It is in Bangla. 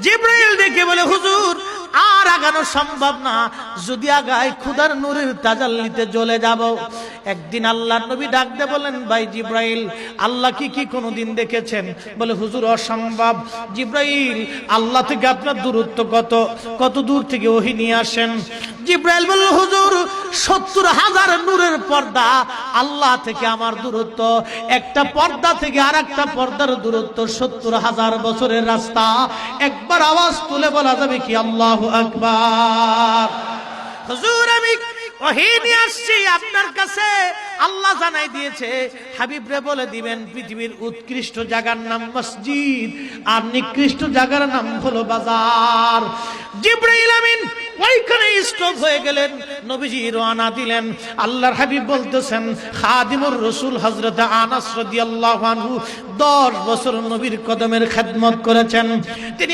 জিবরাইল দেখে বলে হুজুর আর আগানো সম্ভব না, যদি আগাই খোদার নূরের তাজাল্লিতে জ্বলে যাব। একদিন আল্লাহর নবী ডাক দিয়ে বলেন, ভাই জিবরাইল, আল্লাহ কি কোনোদিন দেখেছেন? বলে হুজুর অসম্ভব। জিবরাইল, আল্লাহ থেকে আপনার দূরত্ব কত দূর থেকে ওহী নিয়ে আসেন? জিবরাইল বলল, হুজুর 70,000 নূরের পর্দা আল্লাহ থেকে আমার দূরত্ব, একটা পর্দা থেকে আরেকটা পর্দার দূরত্ব 70,000 বছরের রাস্তা। একবার আওয়াজ তুলে বলা যাবে কি আল্লাহু আকবার? হুজুর আমি ওহী নিয়ে আসছি আপনার কাছে, আল্লাহ জানাই দিয়েছে হাবিবরে বলে দিবেন পৃথিবীর উৎকৃষ্ট জায়গার নাম মসজিদ আর নিকৃষ্ট জায়গার নাম হলো বাজার। জিবরাইল আমিন ওইখানে স্টপ হয়ে গেলেন, নবীজি রওনা দিলেন। আল্লাহর হাবিব বলতেছেন, খাদিমুর রাসূল হযরত আনাস রাদিয়াল্লাহু আনহু 10 বছর নবীর কদমের খেদমত করেছেন। তিনি